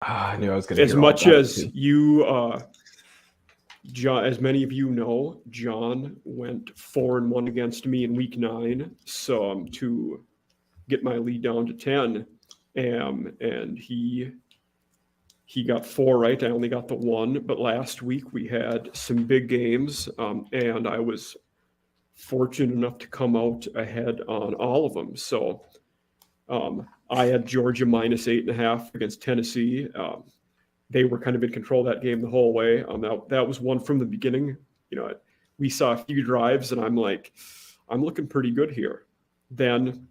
I knew I was going to. As much as you, John, as many of you know, John went 4-1 against me in week 9, so to get my lead down to 10, and he got 4 right. I only got the 1, but last week we had some big games, and I was fortunate enough to come out ahead on all of them. So I had Georgia minus 8.5 against Tennessee. They were kind of in control of that game the whole way. That was one from the beginning. We saw a few drives, and I'm like, I'm looking pretty good here. Then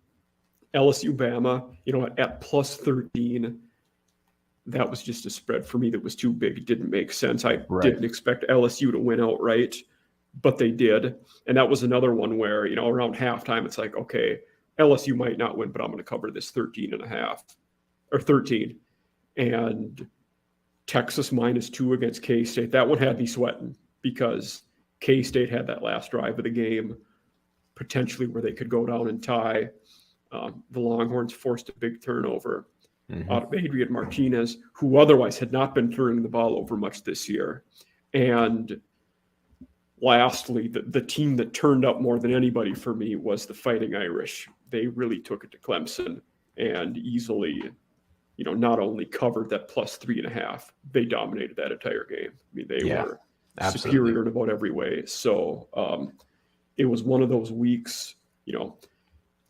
LSU Bama, at plus 13, that was just a spread for me that was too big. It didn't make sense. I didn't expect LSU to win outright, but they did. And that was another one where, around halftime, it's like, okay, LSU might not win, but I'm going to cover this 13.5 or 13. And Texas minus 2 against K-State. That one had me sweating because K-State had that last drive of the game, potentially where they could go down and tie. The Longhorns forced a big turnover out of Adrian Martinez, who otherwise had not been turning the ball over much this year. And lastly, the team that turned up more than anybody for me was the Fighting Irish. They really took it to Clemson and easily, not only covered that plus 3.5, they dominated that entire game. I mean, they were superior in about every way. So it was one of those weeks,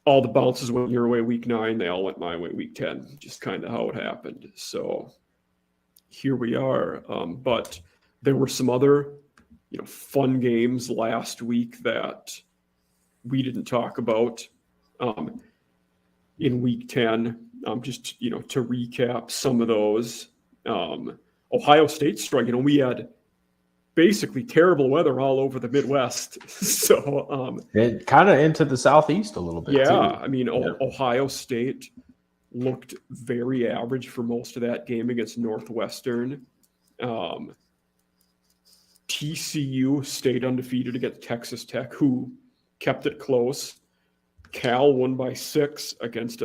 all the bounces went your way week 9. They all went my way week 10, just kind of how it happened. So here we are. But there were some other, fun games last week that we didn't talk about in week 10. Just, to recap some of those. Ohio State struck. We had basically terrible weather all over the Midwest. So it kind of into the Southeast a little bit. Yeah. Too. I mean, Ohio State looked very average for most of that game against Northwestern. TCU stayed undefeated against Texas Tech, who kept it close. Cal won by 6 against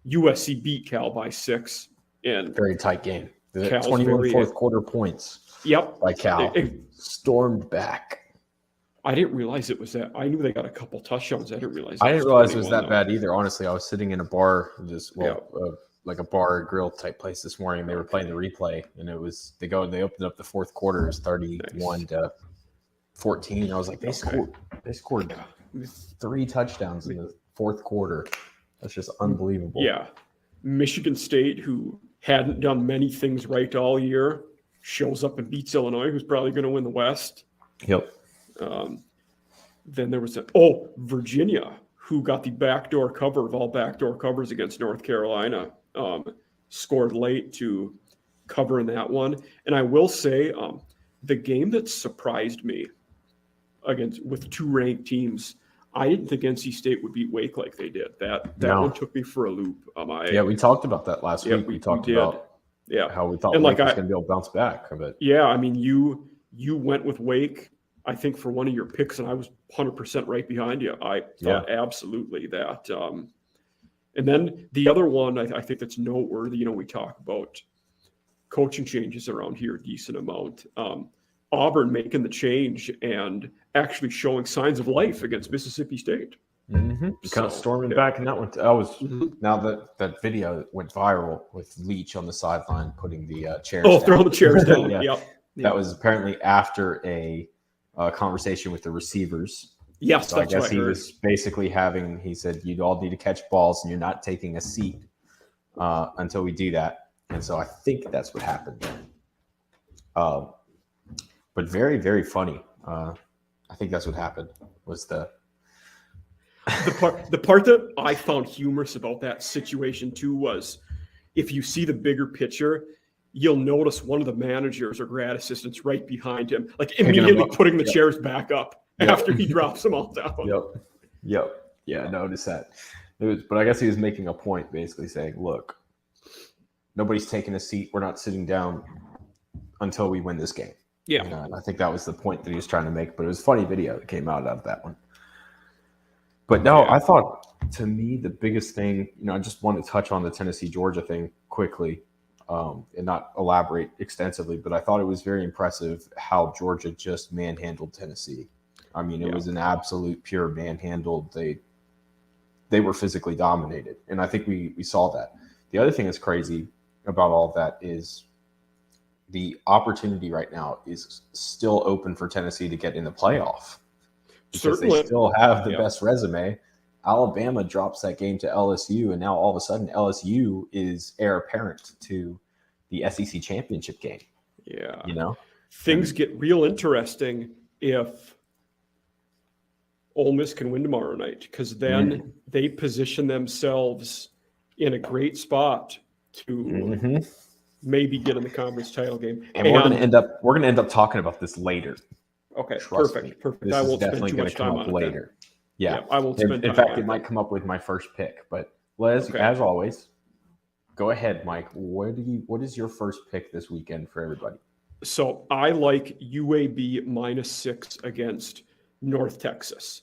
USC beat Cal by 6. And very tight game. 21 fourth quarter points. Yep. By Cal. Stormed back. I didn't realize it was that. I knew they got a couple touchdowns. I didn't realize it was that bad either. Honestly, I was sitting in a bar, like a bar grill type place this morning. And they were playing the replay, and it was they opened up the fourth quarter. It was 31-14. I was like, they scored 3 touchdowns in the fourth quarter. That's just unbelievable. Yeah, Michigan State, who hadn't done many things right all year, shows up and beats Illinois, who's probably going to win the West. Yep. Then there was Virginia, who got the backdoor cover of all backdoor covers against North Carolina, scored late to cover in that one. And I will say the game that surprised me with 2 ranked teams, I didn't think NC State would beat Wake like they did. That one took me for a loop. We talked about that last week. We talked about how we thought Wake was going to be able to bounce back a bit. Yeah, I mean, you went with Wake, I think, for one of your picks, and I was 100% right behind you. I thought absolutely that. And then the other one I think that's noteworthy, we talk about coaching changes around here a decent amount. Auburn making the change and actually showing signs of life against Mississippi State. Mm-hmm. Kind of storming back in that one. Now that video went viral with Leach on the sideline putting the chairs down. Throwing the chairs down. Yep. That was apparently after a conversation with the receivers. Yes, so that's I guess he was basically he said, you all need to catch balls and you're not taking a seat until we do that. And so I think that's what happened. But very, very funny. I think that's what happened was the part that I found humorous about that situation too was if you see the bigger picture, you'll notice one of the managers or grad assistants right behind him, like immediately putting the chairs back up after he drops them all down. Yep. Yeah, I noticed that. But I guess he was making a point, basically saying, look, nobody's taking a seat. We're not sitting down until we win this game. Yeah. And I think that was the point that he was trying to make, but it was a funny video that came out of that one. But no, I thought, to me, the biggest thing, I just want to touch on the Tennessee-Georgia thing quickly. and not elaborate extensively, but I thought it was very impressive how Georgia just manhandled Tennessee. I mean, it was an absolute pure manhandle. They were physically dominated, and I think we saw that. The other thing that's crazy about all of that is the opportunity right now is still open for Tennessee to get in the playoff because they still have the best resume. Alabama drops that game to LSU, and now all of a sudden LSU is heir apparent to the SEC championship game. Yeah. You know? Things get real interesting if Ole Miss can win tomorrow night, because then they position themselves in a great spot to maybe get in the conference title game. And we're gonna end up talking about this later. Okay, Trust perfect. me. This I is won't definitely spend too going much to come time up on later. it. Yeah, I won't spend time in fact, on it might come up with my first pick. But as always, go ahead, Mike. What is your first pick this weekend for everybody? So I like UAB -6 against North Texas.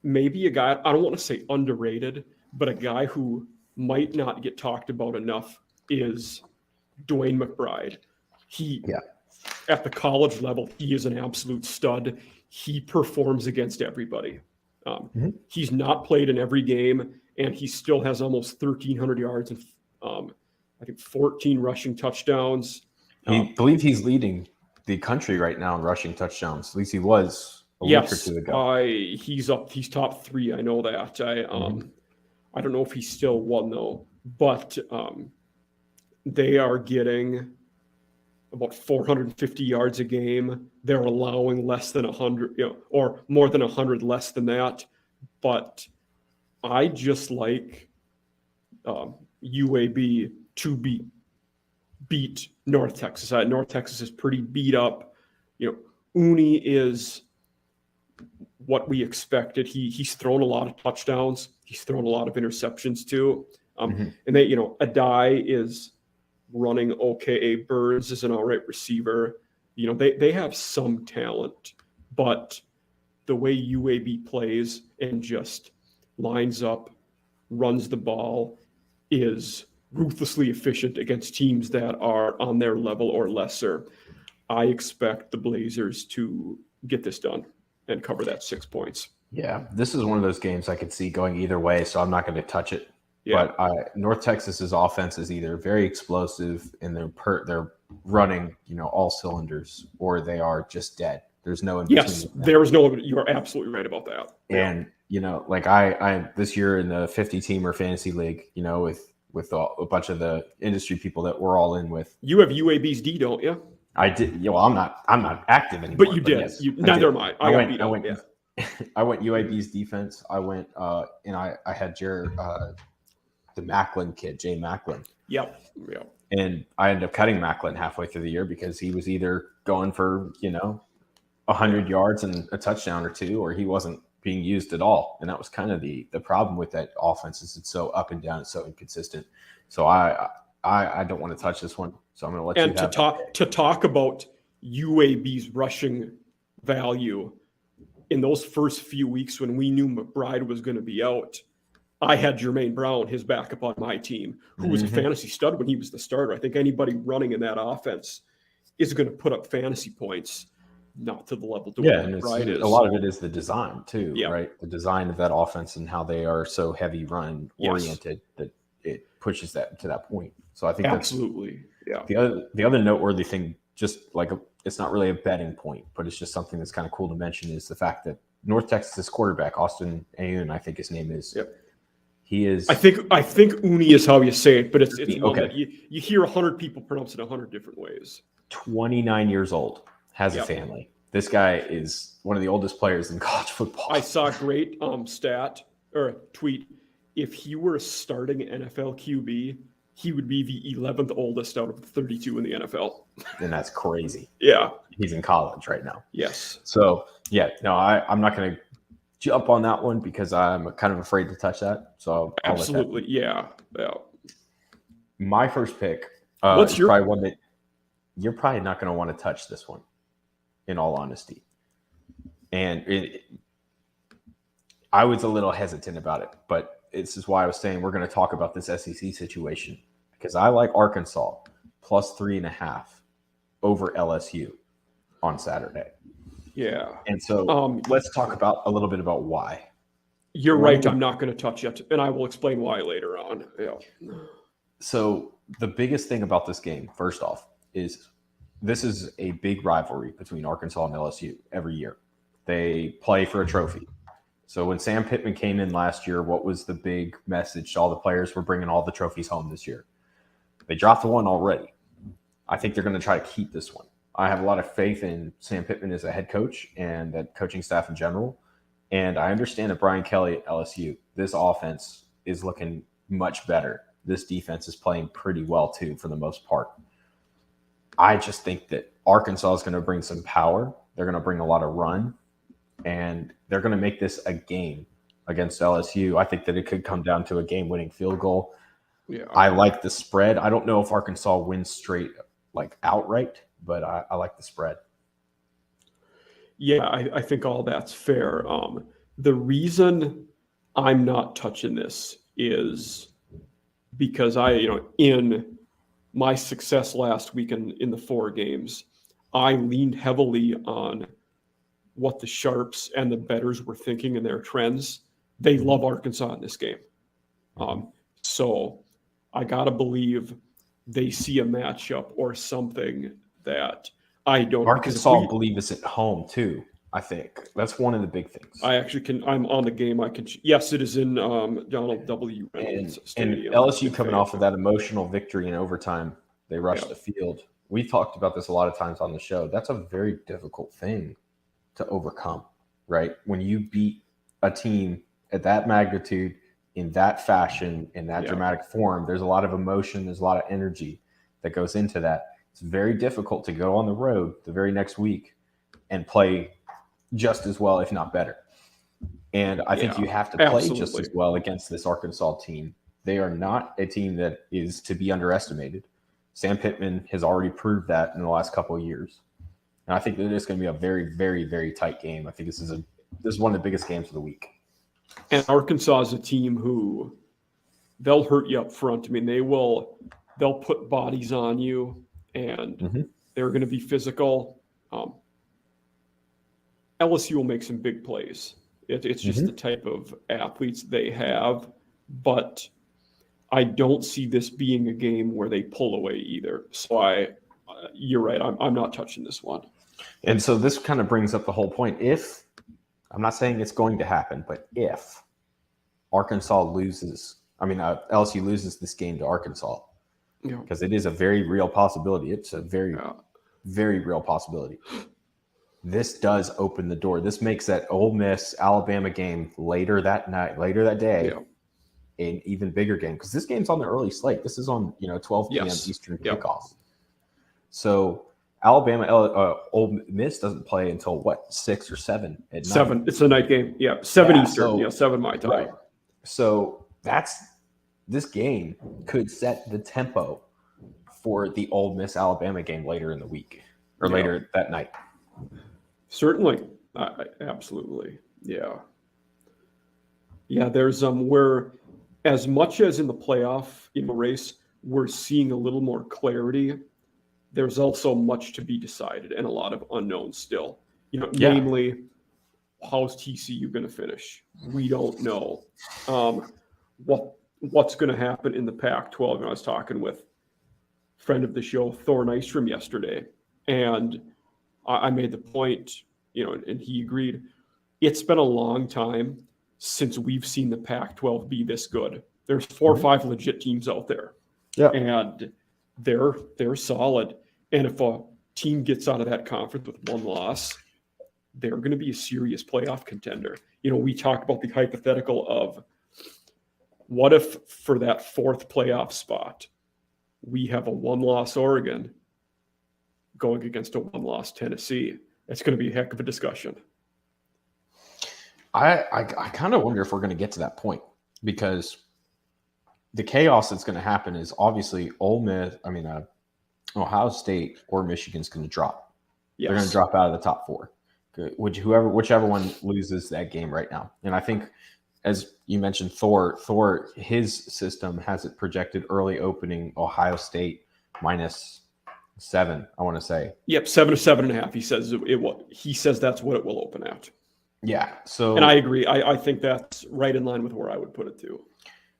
Maybe a guy, I don't want to say underrated, but a guy who might not get talked about enough is Dwayne McBride. At the college level, he is an absolute stud. He performs against everybody. He's not played in every game, and he still has almost 1,300 yards and I think 14 rushing touchdowns. I believe he's leading the country right now in rushing touchdowns. At least he was a week or two ago. He's up. He's top 3. I know that. I don't know if he's still one though, but they are getting about 450 yards a game. They're allowing less than 100, or more than 100 less than that. But I just like UAB to beat North Texas. North Texas is pretty beat up. Uni is what we expected. He's thrown a lot of touchdowns. He's thrown a lot of interceptions too. And they, Adai is running okay. Burns is an all right receiver. They have some talent, but the way UAB plays and just lines up, runs the ball, is ruthlessly efficient against teams that are on their level or lesser. I expect the Blazers to get this done and cover that 6 points. Yeah, this is one of those games I could see going either way, so I'm not going to touch it. Yeah. But North Texas's offense is either very explosive and they're running, all cylinders, or they are just dead. There's no in between. Yes, there is no. You are absolutely right about that. And like I this year in the 50-teamer fantasy league, with a bunch of the industry people that we're all in with. You have UAB's D, don't you? I did. Well, I'm not active anymore. But you did. Yes, neither am I. I went UAB's defense. I went and I had the Macklin kid, Jay Macklin. Yep. And I ended up cutting Macklin halfway through the year because he was either going for 100 yards and a touchdown or two, or he wasn't being used at all. And that was kind of the problem with that offense, is it's so up and down, it's so inconsistent. So I don't want to touch this one. So I'm going to let you have it. To talk about UAB's rushing value in those first few weeks when we knew McBride was going to be out, I had Jermaine Brown, his backup on my team, who was a fantasy stud when he was the starter. I think anybody running in that offense is going to put up fantasy points, not to the level Dwayne McBride is. A lot of it is the design too, Yeah. right? The design of that offense and how they are so heavy run oriented that it pushes that to that point. So I think absolutely, the other noteworthy thing, just like it's not really a betting point, but it's just something that's kind of cool to mention, is the fact that North Texas quarterback Austin Ayun, I think his name is. Yep. He is. I think Uni is how you say it, but it's okay. one that you hear 100 people pronounce it 100 different ways. 29 years old, has a family. This guy is one of the oldest players in college football. I saw a great stat or tweet. If he were a starting NFL QB, he would be the 11th oldest out of the 32 in the NFL. And that's crazy. Yeah. He's in college right now. Yes. So, I'm not going to jump on that one because I'm kind of afraid to touch that. So I'll absolutely. let that. Yeah. My first pick is probably one that you're probably not going to want to touch this one, in all honesty. And I was a little hesitant about it, but this is why I was saying we're going to talk about this SEC situation, because I like Arkansas plus 3.5 over LSU on Saturday. Yeah. And so let's talk about a little bit about why. You're right. I'm not going to touch it, and I will explain why later on. Yeah. So the biggest thing about this game, first off, is this is a big rivalry between Arkansas and LSU every year. They play for a trophy. So when Sam Pittman came in last year, what was the big message to all the players? We're bringing all the trophies home this year. They dropped the one already. I think they're going to try to keep this one. I have a lot of faith in Sam Pittman as a head coach and that coaching staff in general. And I understand that Brian Kelly at LSU, this offense is looking much better. This defense is playing pretty well too, for the most part. I just think that Arkansas is going to bring some power. They're going to bring a lot of run, and they're going to make this a game against LSU. I think that it could come down to a game-winning field goal. Yeah. I like the spread. I don't know if Arkansas wins straight, like outright, but I like the spread. Yeah, I think all that's fair. The reason I'm not touching this is because in my success last week in the 4 games, I leaned heavily on what the sharps and the bettors were thinking and their trends. They love Arkansas in this game. So I got to believe they see a matchup or something that I don't. Arkansas believe it's at home too. I think that's one of the big things. I actually can. I'm on the game. I can. Yes, it is in Donald W. Reynolds Stadium. And LSU coming off of that emotional victory in overtime, they rushed the field. We talked about this a lot of times on the show. That's a very difficult thing to overcome, right? When you beat a team at that magnitude, in that fashion, in that dramatic form, there's a lot of emotion, there's a lot of energy that goes into that. It's very difficult to go on the road the very next week and play just as well, if not better. And I think you have to play just as well against this Arkansas team. They are not a team that is to be underestimated. Sam Pittman has already proved that in the last couple of years. And I think that it's going to be a very, very, very tight game. I think this is one of the biggest games of the week. And Arkansas is a team who they'll hurt you up front. I mean, they'll put bodies on you, and they're going to be physical. LSU will make some big plays. It's just the type of athletes they have, but I don't see this being a game where they pull away either. So you're right. I'm not touching this one. And so this kind of brings up the whole point. If I'm not saying it's going to happen, but if LSU loses this game to Arkansas, because it is a very real possibility. It's a very, very real possibility. This does open the door. This makes that Ole Miss Alabama game later that day, an even bigger game, because this game's on the early slate. This is on 12 p.m. Eastern kickoff. So Ole Miss doesn't play until 6 or 7 at night. 7. It's a night game. 7 Eastern. 7 my time. Right. So this game could set the tempo for the Ole Miss Alabama game later in the week or later that night. Certainly. Absolutely. Yeah. There's where as much as in the playoff race, we're seeing a little more clarity. There's also much to be decided and a lot of unknowns still. Namely, how's TCU going to finish? We don't know. What's going to happen in the Pac-12? And I was talking with a friend of the show, Thor Nystrom, yesterday, and I made the point, and he agreed. It's been a long time since we've seen the Pac-12 be this good. There's 4 or 5 legit teams out there, and they're solid. And if a team gets out of that conference with 1 loss, they're going to be a serious playoff contender. We talk about the hypothetical of what if for that 4th playoff spot, we have a 1-loss Oregon going against a 1-loss Tennessee. It's going to be a heck of a discussion. I kind of wonder if we're going to get to that point, because the chaos that's going to happen is obviously Ohio State or Michigan's going to drop. Yes. They're going to drop out of the top 4. Whichever one loses that game right now. And I think as you mentioned, Thor, his system has it projected early opening Ohio State -7, I want to say. Yep, 7 to 7.5. He says it will. He says that's what it will open at. Yeah. So, and I agree. I think that's right in line with where I would put it too.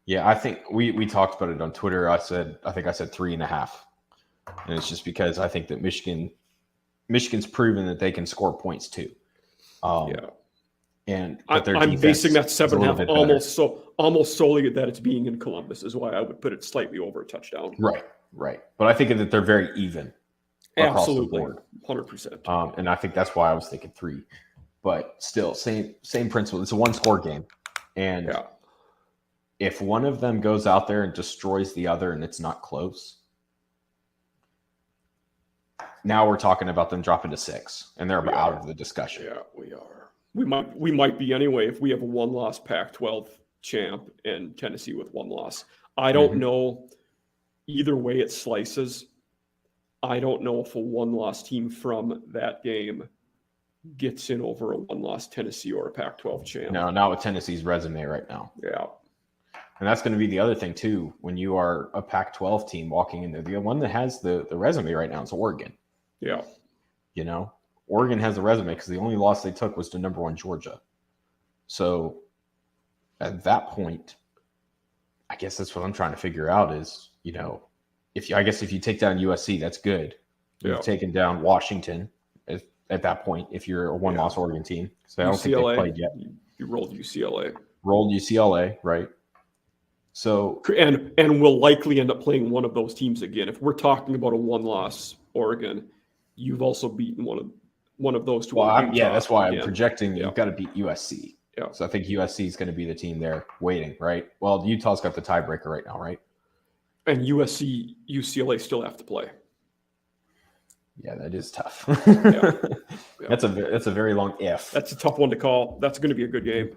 Yeah, I think we talked about it on Twitter. I think I said 3.5, and it's just because I think that Michigan's proven that they can score points too. But their I'm basing that 7.5 almost solely that it's being in Columbus is why I would put it slightly over a touchdown. Right. But I think that they're very even across the board, 100%. And I think that's why I was thinking 3. But still, same principle. It's a one-score game, and if one of them goes out there and destroys the other, and it's not close, now we're talking about them dropping to 6, and they're out of the discussion. Yeah, we are. We might be anyway if we have a one-loss Pac-12 champ and Tennessee with 1 loss. I don't know. Either way it slices, I don't know if a 1-loss team from that game gets in over a 1-loss Tennessee or a Pac-12 champ. No, not with Tennessee's resume right now. Yeah. And that's going to be the other thing, too, when you are a Pac-12 team walking in there. The one that has the resume right now is Oregon. Yeah. Oregon has the resume because the only loss they took was to number 1 Georgia. So at that point, I guess that's what I'm trying to figure out is, if you take down USC, that's good. You've taken down Washington at that point if you're a 1-loss Oregon team. So I don't think they played yet. You rolled UCLA. Rolled UCLA, right? So and we'll likely end up playing one of those teams again. If we're talking about a 1-loss Oregon, you've also beaten one of those two. Well, that's why I'm projecting you've got to beat USC. Yeah. So I think USC is going to be the team there waiting, right? Well, Utah's got the tiebreaker right now, right? And UCLA still have to play. Yeah, that is tough. Yeah. That's a very long if. That's a tough one to call. That's going to be a good game.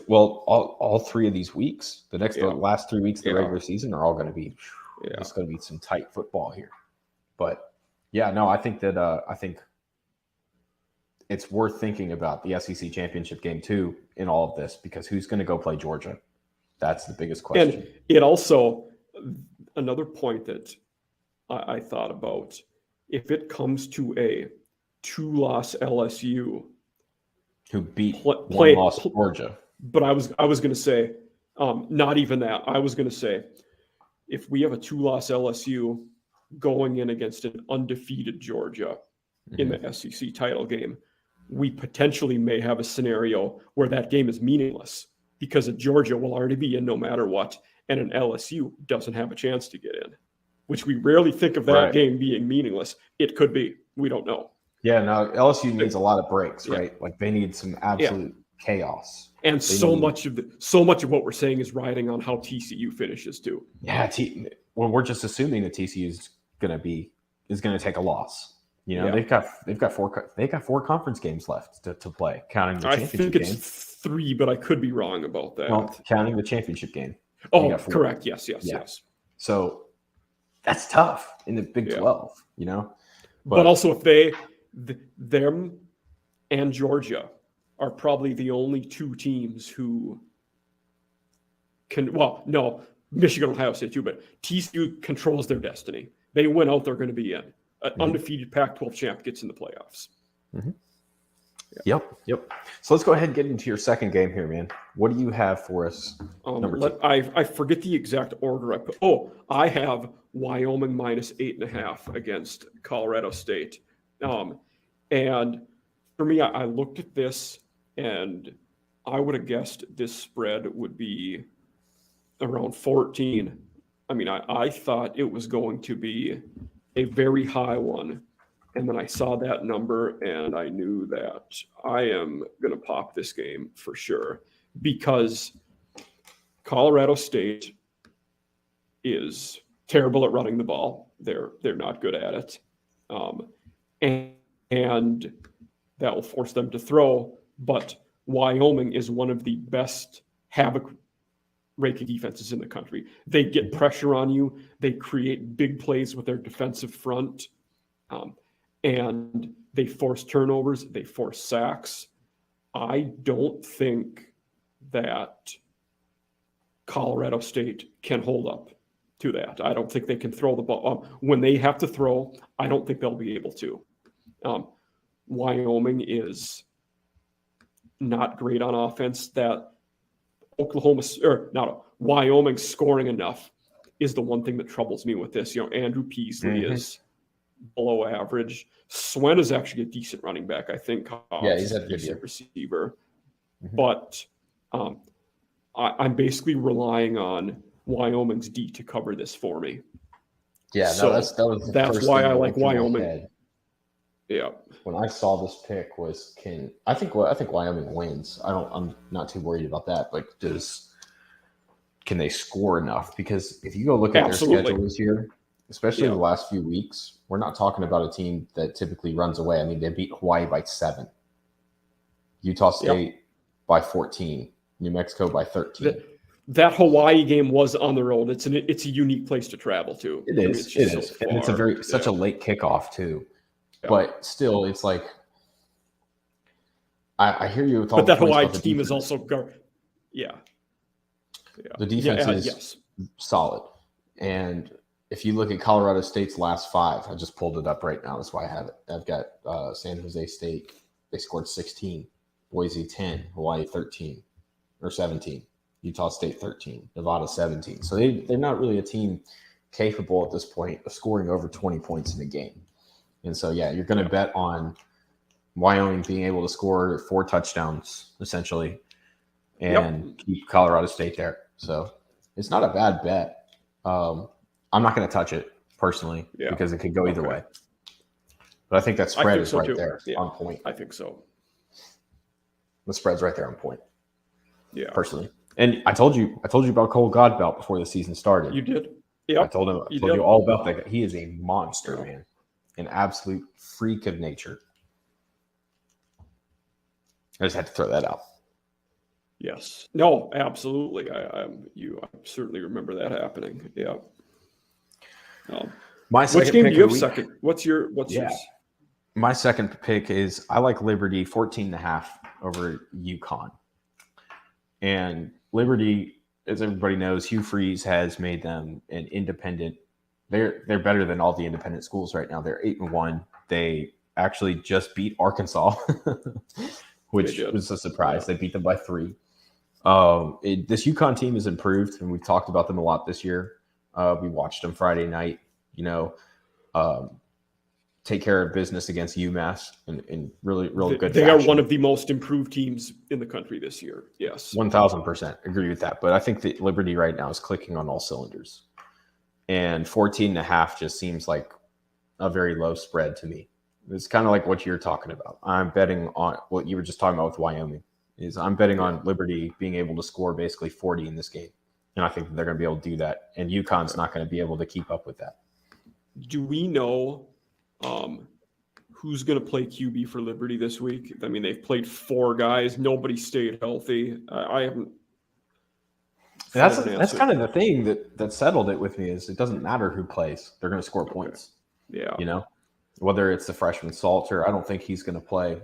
All 3 of these weeks, the last 3 weeks of the regular season are all going to be. It's going to be some tight football here, but I think that I think it's worth thinking about the SEC championship game too in all of this because who's going to go play Georgia? That's the biggest question. And it also another point that I thought about. If it comes to a 2-loss LSU who beat 1-loss Georgia, but I was going to say not even that. I was going to say if we have a 2-loss LSU going in against an undefeated Georgia in the SEC title game, we potentially may have a scenario where that game is meaningless because a Georgia will already be in no matter what, and an LSU doesn't have a chance to get in. Which we rarely think of that game being meaningless. It could be. We don't know. Yeah, no, LSU needs a lot of breaks, right? Like they need some absolute chaos. And so much of what we're saying is riding on how TCU finishes too. Yeah, we're just assuming that TCU is going to take a loss. They've got 4 conference games left to play, counting the championship game. I think it's 3, but I could be wrong about that. Well, counting the championship game. Oh, correct. Yes. So that's tough in the Big 12, But also if them and Georgia are probably the only 2 teams who can, Michigan, Ohio State too, but TCU controls their destiny. They win out, they're going to be in. An undefeated Pac-12 champ gets in the playoffs. Mm-hmm. Yep. So let's go ahead and get into your second game here, man. What do you have for us? Number 2. I forget the exact order I put. I have Wyoming -8.5 against Colorado State. And for me, I looked at this and I would have guessed this spread would be around 14. I mean, I thought it was going to be a very high one. And then I saw that number and I knew that I am going to pop this game for sure because Colorado State is terrible at running the ball. They're not good at it. And that will force them to throw. But Wyoming is one of the best havoc raking defenses in the country. They get pressure on you. They create big plays with their defensive front. And they force turnovers. They force sacks. I don't think that Colorado State can hold up to that. I don't think they can throw the ball. When they have to throw, I don't think they'll be able to. Wyoming is not great on offense. That Wyoming scoring enough is the one thing that troubles me with this. Andrew Peasley is below average. Swen is actually a decent running back, I think. He's a decent receiver. But I'm basically relying on Wyoming's D to cover this for me. Yeah, so that's why I like Wyoming. Yeah. When I saw this pick I think Wyoming wins. I'm not too worried about that. Like, can they score enough? Because if you go look at their schedule this year, especially the last few weeks, we're not talking about a team that typically runs away. I mean, they beat Hawaii by 7, Utah State by 14, New Mexico by 13. That Hawaii game was on the road. It's a unique place to travel to. It is. It is. And it's such a late kickoff too. Yeah. But still, it's like I hear you with all. But that Hawaii team is also The defense is solid, and if you look at Colorado State's last 5, I just pulled it up right now. That's why I have it. I've got San Jose State. They scored 16, Boise 10, Hawaii 13 or 17, Utah State 13, Nevada 17. So they're not really a team capable at this point of scoring over 20 points in a game. And so, you're going to bet on Wyoming being able to score 4 touchdowns, essentially, and keep Colorado State there. So it's not a bad bet. I'm not going to touch it, personally, because it could go either way. But I think that spread is right there on point. I think so. The spread's right there on point. Yeah. Personally. And I told you about Cole Godbout before the season started. You did? Yeah. I told you all about that guy. He is a monster, man. An absolute freak of nature. I just had to throw that out. Yes. No, absolutely. I certainly remember that happening. Yeah. Which game do you have second? What's yours? My second pick is I like Liberty 14.5 over UConn. And Liberty, as everybody knows, Hugh Freeze has made them an independent. They're better than all the independent schools right now. They're 8-1. They actually just beat Arkansas, which was a surprise. They beat them by 3. This UConn team has improved, and we've talked about them a lot this year. We watched them Friday night, take care of business against UMass in really good They fashion. are one of the most improved teams in the country this year. Yes. 1,000% agree with that. But I think that Liberty right now is clicking on all cylinders. And 14.5 just seems like a very low spread to me. It's kind of like what you're talking about. I'm betting on what you were just talking about with Wyoming. I'm betting on Liberty being able to score basically 40 in this game. And I think that they're going to be able to do that. And UConn's not going to be able to keep up with that. Do we know who's going to play QB for Liberty this week? I mean, they've played 4 guys. Nobody stayed healthy. I haven't. That's kind of the thing that settled it with me is it doesn't matter who plays. They're going to score points. Yeah. Whether it's the freshman Salter, I don't think he's going to play.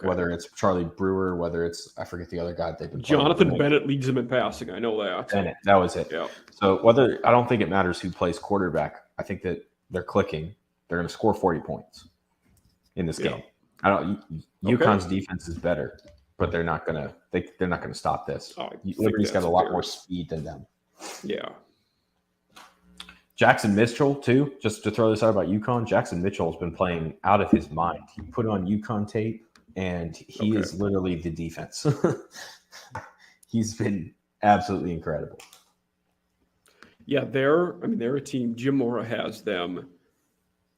Whether it's Charlie Brewer, whether it's, I forget the other guy. Jonathan Bennett leads them in passing. I know that. Bennett, that was it. Yeah. So I don't think it matters who plays quarterback. I think that they're clicking. They're going to score 40 points in this game. UConn's defense is better, but they're not going to stop this. Liberty's got a lot more speed than them. Yeah. Jackson Mitchell, too, just to throw this out about UConn, Jackson Mitchell has been playing out of his mind. He put on UConn tape, and he is literally the defense. He's been absolutely incredible. Yeah, they're a team. Jim Mora has them.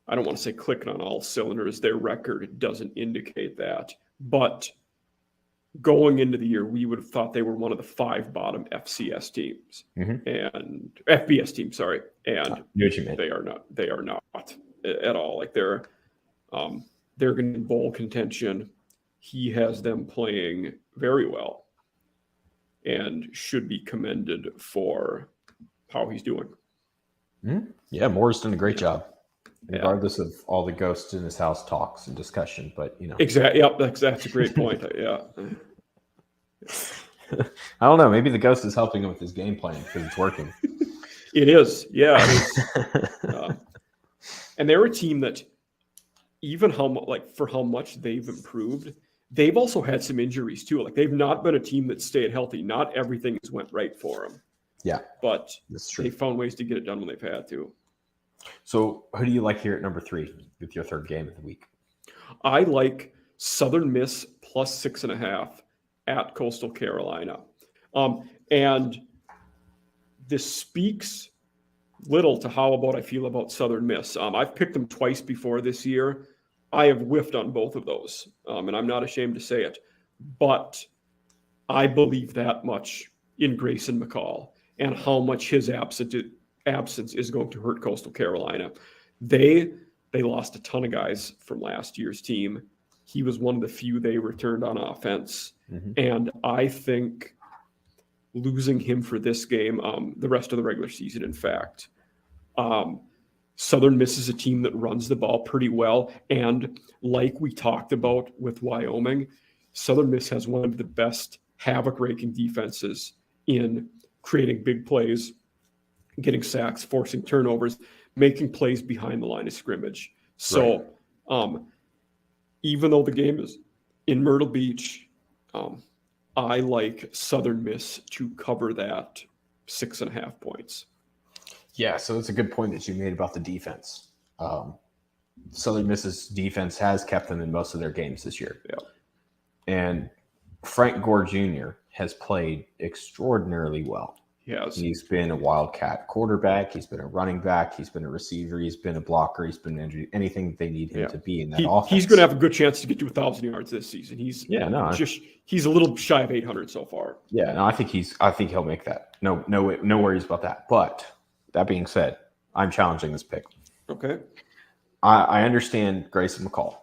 I don't want to say clicking on all cylinders. Their record doesn't indicate that. But going into the year, we would have thought they were one of the 5 bottom FCS teams and FBS teams. Sorry, and they are not. They are not at all. Like they're going to be bowl contention. He has them playing very well, and should be commended for how he's doing. Yeah, Moore's done a great job, regardless of all the ghosts in his house talks and discussion. But exactly. Yep, that's a great point. Yeah. I don't know. Maybe the ghost is helping him with his game plan because it's working. It is. Yeah. It is. And they're a team that even for how much they've improved, they've also had some injuries too. Like they've not been a team that stayed healthy. Not everything has went right for them. Yeah. But that's true. They found ways to get it done when they've had to. So who do you like here at number 3 with your third game of the week? I like Southern Miss plus 6.5 at Coastal Carolina. And this speaks little to how I feel about Southern Miss. I've picked them twice before this year. I have whiffed on both of those, and I'm not ashamed to say it. But I believe that much in Grayson McCall and how much his absence is going to hurt Coastal Carolina. They lost a ton of guys from last year's team. He was one of the few they returned on offense. Mm-hmm. And I think losing him for this game, the rest of the regular season, in fact, Southern Miss is a team that runs the ball pretty well. And like we talked about with Wyoming, Southern Miss has one of the best havoc-raking defenses in creating big plays, getting sacks, forcing turnovers, making plays behind the line of scrimmage. So even though the game is in Myrtle Beach, I like Southern Miss to cover that 6.5 points. Yeah, so it's a good point that you made about the defense. Southern Miss's defense has kept them in most of their games this year. Yeah. And Frank Gore Jr. has played extraordinarily well. Yes. He's been a Wildcat quarterback. He's been a running back. He's been a receiver. He's been a blocker. He's been injured. Anything they need him to be in that offense. He's going to have a good chance to get to 1,000 yards this season. He's a little shy of 800 so far. Yeah, no, I think he'll make that. No worries about that. But that being said, I'm challenging this pick. Okay. I understand Grayson McCall,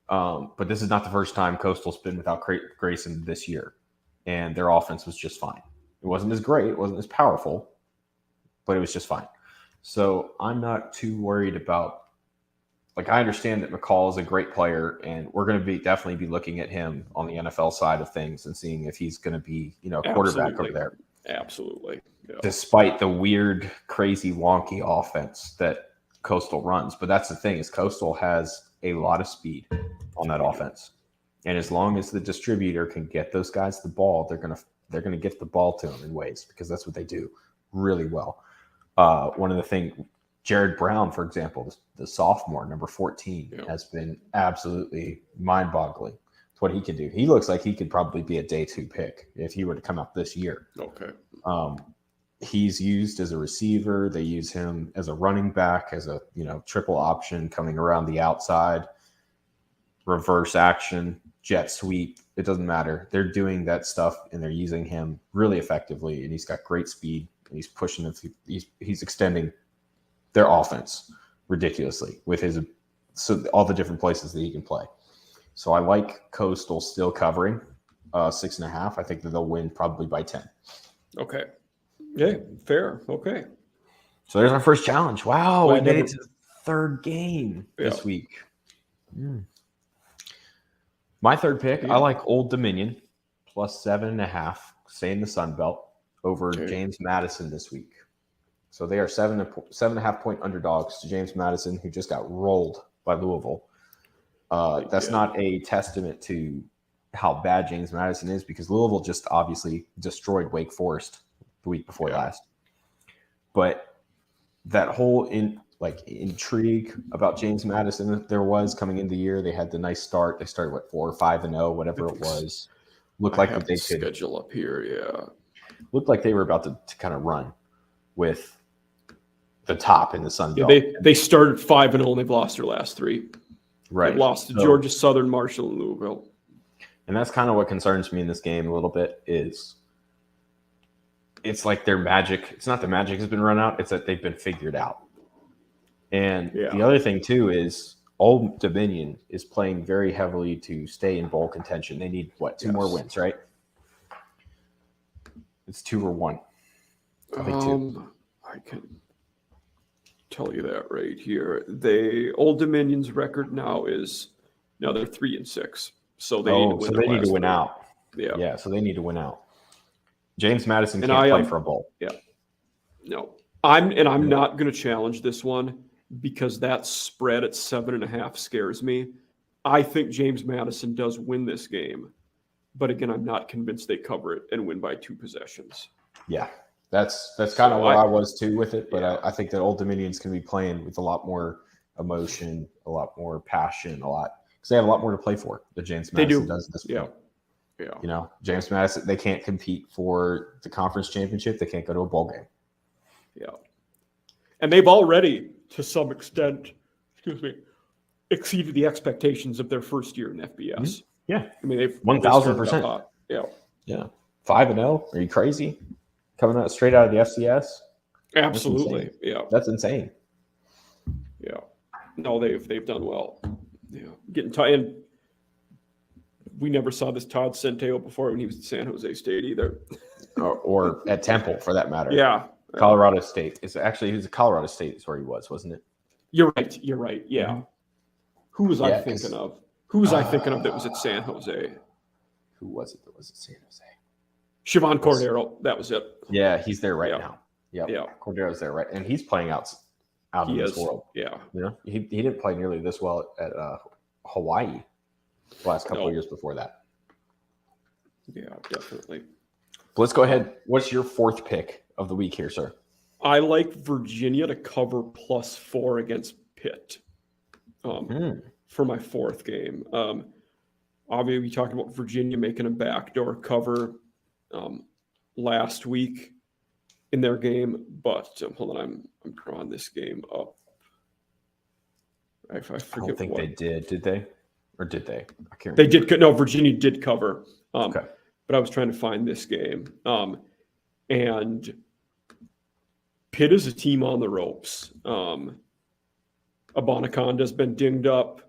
but this is not the first time Coastal's been without Grayson this year, and their offense was just fine. It wasn't as great. It wasn't as powerful, but it was just fine. So I'm not too worried about – I understand that McCall is a great player, and we're going to definitely be looking at him on the NFL side of things and seeing if he's going to be, a quarterback over there. Absolutely. Yeah. Despite the weird, crazy, wonky offense that Coastal runs. But that's the thing is Coastal has a lot of speed on that offense. And as long as the distributor can get those guys the ball, they're going to get the ball to them in ways because that's what they do really well. One of the things, Jared Brown, for example, the sophomore, number 14, has been absolutely mind-boggling. It's what he can do. He looks like he could probably be a day 2 pick if he were to come out this year. Okay. He's used as a receiver. They use him as a running back, as a triple option coming around the outside, reverse action, jet sweep. It doesn't matter. They're doing that stuff, and they're using him really effectively. And he's got great speed, and he's pushing them. He's extending their offense ridiculously with all the different places that he can play. So I like Coastal still covering 6.5. I think that they'll win probably by 10. Okay. Yeah, fair. Okay. So there's our first challenge. Wow, we made it to the third game this week. My third pick, I like Old Dominion plus 7.5, stay in the Sun Belt over James Madison this week. So they are 7.5 point underdogs to James Madison, who just got rolled by Louisville. That's not a testament to how bad James Madison is because Louisville just obviously destroyed Wake Forest the week before last. But that whole intrigue about James Madison that there was coming into the year, they had the nice start. They started 4 or 5-0, whatever it was. Looked like they could schedule up here. Yeah, looked like they were about to kind of run with the top in the Sun Belt. They started 5-0 and they've lost their last 3. Right, they've lost to Georgia Southern, Marshall, and Louisville. And that's kind of what concerns me in this game a little bit is it's like their magic. It's not the magic has been run out. It's that they've been figured out. And the other thing, too, is Old Dominion is playing very heavily to stay in bowl contention. They need, 2 more wins, right? It's 2 or 1. I think 2. I can tell you that right here. Old Dominion's record now they're 3-6. So they need to win out. Yeah, so they need to win out. James Madison And can't play for a bowl. Yeah. No. I'm not going to challenge this one because that spread at 7.5 scares me. I think James Madison does win this game. But again, I'm not convinced they cover it and win by 2 possessions. Yeah. That's kind of where I was too with it. But I think that Old Dominion's going to be playing with a lot more emotion, a lot more passion, because they have a lot more to play for than James Madison does at this point. Yeah. You know, James Madison, they can't compete for the conference championship. They can't go to a bowl game. Yeah. And they've already, to some extent, exceeded the expectations of their first year in FBS. Mm-hmm. Yeah. I mean, they've 1,000%. Yeah. Yeah. 5-0. Are you crazy? Coming out straight out of the FCS? Absolutely. Yeah. That's insane. Yeah. No, they've done well. Yeah. Getting tight. And we never saw this Todd Centeio before when he was at San Jose State either. or at Temple, for that matter. Yeah. Colorado State. He was at Colorado State is where he was, wasn't it? You're right. Yeah. Mm-hmm. Who was I thinking of? Who was I thinking of that was at San Jose? Who was it that was at San Jose? Siobhan Cordero. That was it. Yeah, he's there right now. Yep. Yeah. Cordero's there, right? And he's playing out in this world. Yeah. You know, he didn't play nearly this well at Hawaii the last couple of years before that. Yeah, definitely. Let's go ahead. What's your 4th pick of the week here, sir? I like Virginia to cover +4 against Pitt for my 4th game. Obviously, we talked about Virginia making a backdoor cover last week in their game, but hold on, I'm drawing this game up. I forget. I don't think they did they? Or did they? I can't remember. They did. No, Virginia did cover. Okay. But I was trying to find this game. And Pitt is a team on the ropes. Abanaconda's been dinged up.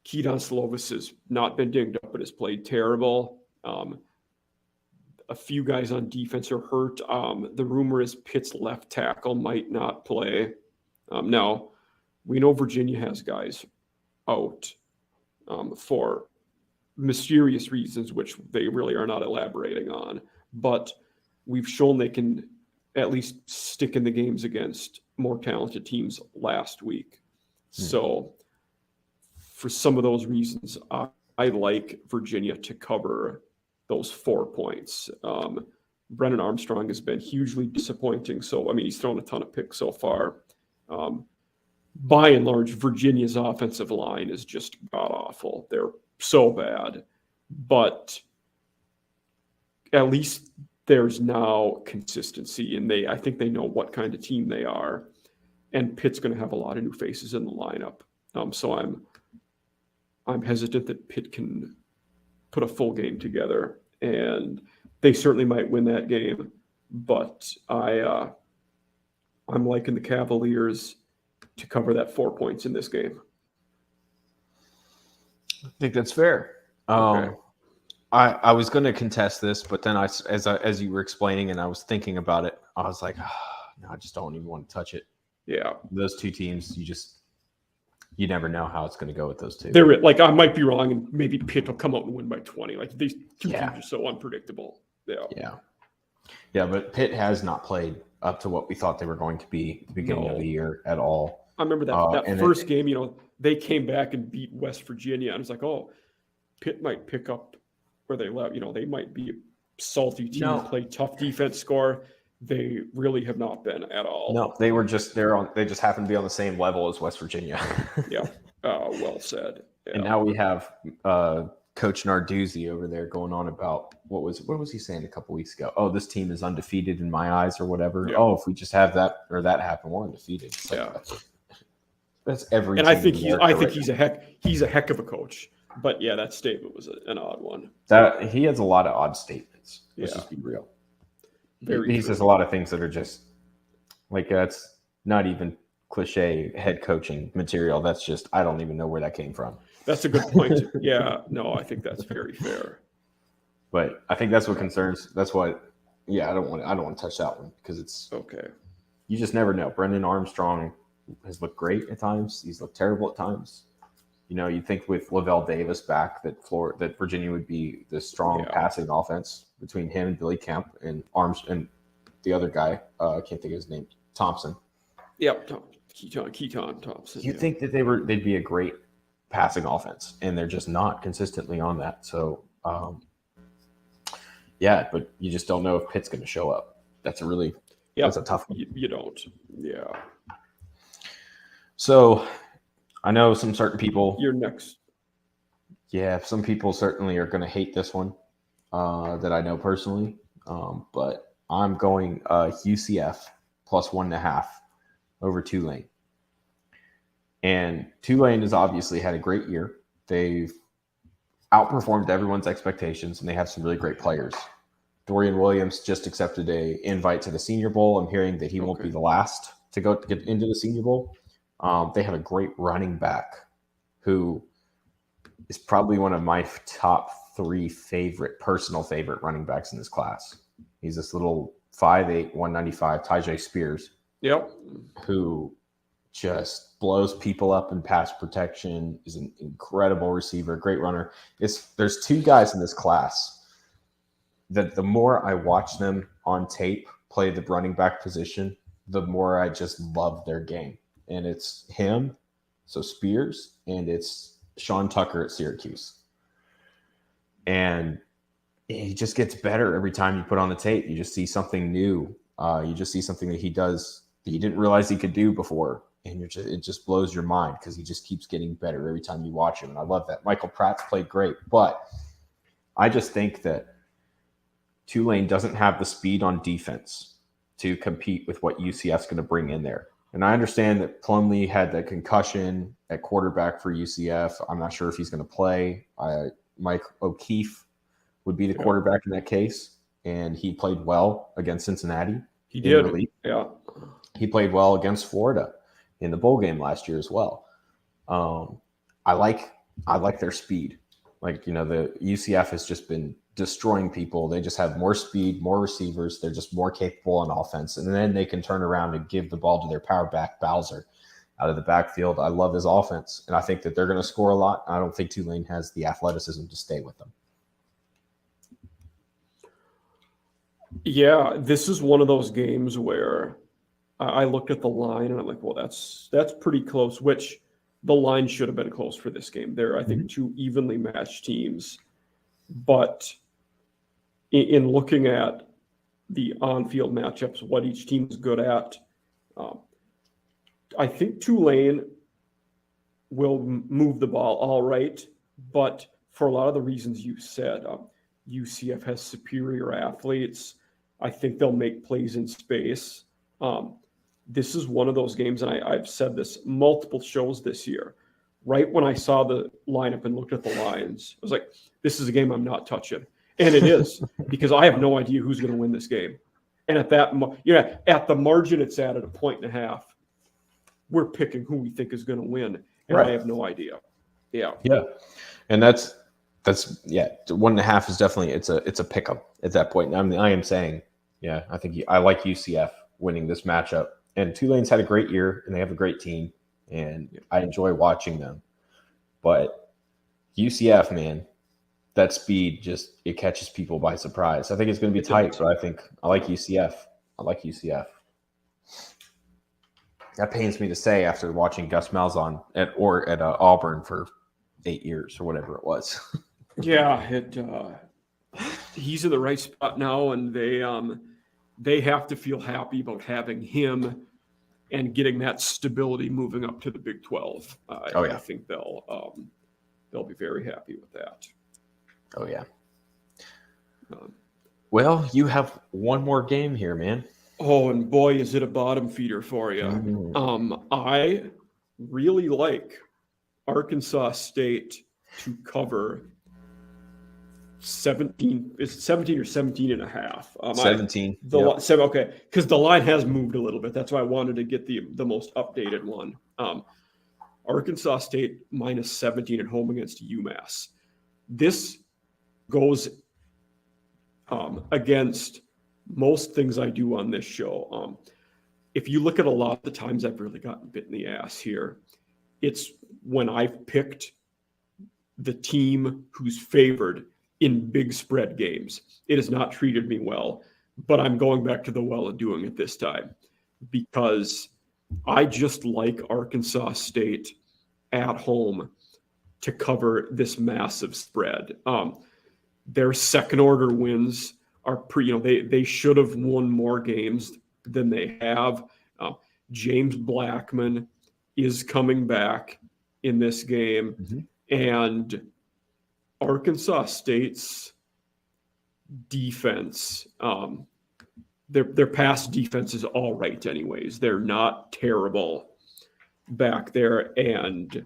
Keaton Slovis has not been dinged up, but has played terrible. A few guys on defense are hurt. The rumor is Pitt's left tackle might not play. Now, we know Virginia has guys out for mysterious reasons, which they really are not elaborating on. But we've shown they can at least stick in the games against more talented teams last week. So for some of those reasons, I like Virginia to cover those 4 points. Brennan Armstrong has been hugely disappointing. So, I mean, he's thrown a ton of picks so far. By and large, Virginia's offensive line is just god-awful. They're so bad. But at least there's now consistency, and I think they know what kind of team they are. And Pitt's going to have a lot of new faces in the lineup. So I'm hesitant that Pitt can put a full game together, and they certainly might win that game. But I'm liking the Cavaliers to cover that 4 points in this game. I think that's fair. Okay. I was going to contest this, but then as you were explaining and I was thinking about it, I was like, no, I just don't even want to touch it. Yeah, those 2 teams, you never know how it's going to go with those 2. They're like, I might be wrong, and maybe Pitt will come out and win by 20. Like these 2 teams are so unpredictable. Yeah. But Pitt has not played up to what we thought they were going to be at the beginning of the year at all. I remember that first game. They came back and beat West Virginia, and it's like, oh, Pitt might pick up where they left. They might be a salty team, play tough defense, score. They really have not been at all. No, they just happen to be on the same level as West Virginia. Yeah. Well said. Yeah. And now we have Coach Narduzzi over there going on about what was he saying a couple weeks ago? Oh, this team is undefeated in my eyes or whatever. Yeah. Oh, if we just have that or that happen, we're undefeated. That's every. And I think he's a heck of a coach. But yeah, that statement was an odd one. That he has a lot of odd statements. Let's just be real. He says a lot of things that are just like that's not even cliche head coaching material. That's just I don't even know where that came from. That's a good point. Yeah, no, I think that's very fair. But I think that's what concerns. That's what. Yeah, I don't want to touch that one because it's okay. You just never know. Brendan Armstrong has looked great at times. He's looked terrible at times. you think with Lavelle Davis back that Virginia would be the strong passing offense between him and Billy Kemp and Arms and the other guy. I can't think of his name. Thompson. Yep, Keaton Thompson. You think that they'd be a great passing offense, and they're just not consistently on that. So, but you just don't know if Pitt's going to show up. That's a tough one. You don't. Yeah. So, I know some certain people. You're next. Yeah, some people certainly are going to hate this one that I know personally. But I'm going UCF plus 1.5 over Tulane. And Tulane has obviously had a great year. They've outperformed everyone's expectations, and they have some really great players. Dorian Williams just accepted an invite to the Senior Bowl. I'm hearing that he won't be the last to get into the Senior Bowl. They have a great running back who is probably one of my top 3 personal favorite running backs in this class. He's this little 5'8", 195 Tyjae Spears. Yep. Who just blows people up in pass protection, is an incredible receiver, great runner. There's 2 guys in this class that the more I watch them on tape play the running back position, the more I just love their game. And it's him, so Spears, and it's Sean Tucker at Syracuse. And he just gets better every time you put on the tape. You just see something new. You just see something that he does that you didn't realize he could do before. And it just blows your mind because he just keeps getting better every time you watch him. And I love that. Michael Pratt's played great. But I just think that Tulane doesn't have the speed on defense to compete with what UCF's going to bring in there. And I understand that Plumlee had that concussion at quarterback for UCF. I'm not sure if he's going to play. Mike O'Keefe would be the quarterback in that case, and he played well against Cincinnati. He did. Yeah. He played well against Florida in the bowl game last year as well. I like their speed. The UCF has just been destroying people. They just have more speed, more receivers. They're just more capable on offense. And then they can turn around and give the ball to their power back, Bowser, out of the backfield. I love his offense, and I think that they're going to score a lot. I don't think Tulane has the athleticism to stay with them. Yeah, this is one of those games where I looked at the line and I'm like, well, that's pretty close, which the line should have been close for this game. They're, I think, 2 evenly matched teams. But in looking at the on-field matchups, what each team is good at, I think Tulane will move the ball all right. But for a lot of the reasons you said, UCF has superior athletes. I think they'll make plays in space. This is one of those games, and I've said this multiple shows this year. Right when I saw the lineup and looked at the lines, I was like, this is a game I'm not touching. And it is, because I have no idea who's going to win this game. And at the margin it's at 1.5, we're picking who we think is going to win. And I have no idea. Yeah. Yeah. And that's 1.5 is definitely, it's a pick 'em at that point. I am saying, I like UCF winning this matchup. And Tulane's had a great year, and they have a great team, and I enjoy watching them. But UCF, man, that speed it catches people by surprise. I think it's going to be tight, but I like UCF. That pains me to say after watching Gus Malzahn at Auburn for 8 years or whatever it was. He's in the right spot now, and they have to feel happy about having him and getting that stability moving up to the Big 12. I think they'll be very happy with that. Oh yeah. Well, you have one more game here, man. Oh, and boy, is it a bottom feeder for you. Mm-hmm. I really like Arkansas State to cover 17. Is it 17 or 17 and a half? 17. Okay, because the line has moved a little bit. That's why I wanted to get the most updated one. Arkansas State minus 17 at home against UMass. This goes against most things I do on this show. If you look at a lot of the times I've really gotten bit in the ass here, it's when I've picked the team who's favored in big spread games. It has not treated me well, but I'm going back to the well and doing it this time because I just like Arkansas State at home to cover this massive spread. Their second order wins are they should have won more games than they have. James Blackman is coming back in this game, and Arkansas State's defense, their pass defense is all right anyways. They're not terrible back there, and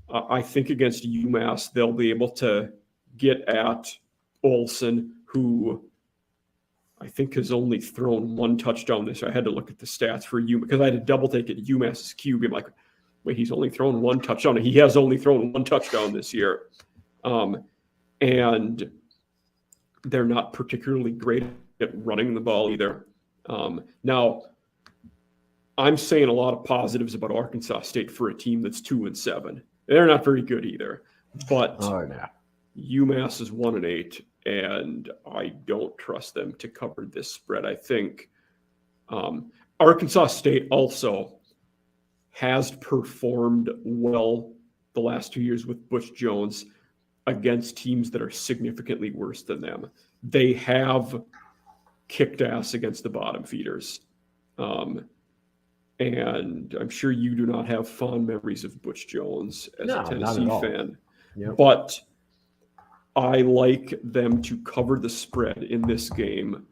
I think against UMass they'll be able to get at Olsen, who I think has only thrown one touchdown this year. I had to look at the stats for UMass because I had to double take it. UMass's QB. I'm like, wait, he's only thrown one touchdown. He has only thrown one touchdown this year. And they're not particularly great at running the ball either. Now, I'm saying a lot of positives about Arkansas State for a team that's 2-7. They're not very good either. But UMass is 1-8. And I don't trust them to cover this spread. I think Arkansas State also has performed well the last 2 years with Butch Jones against teams that are significantly worse than them. They have kicked ass against the bottom feeders. And I'm sure you do not have fond memories of Butch Jones as a Tennessee fan. Yep. But I like them to cover the spread in this game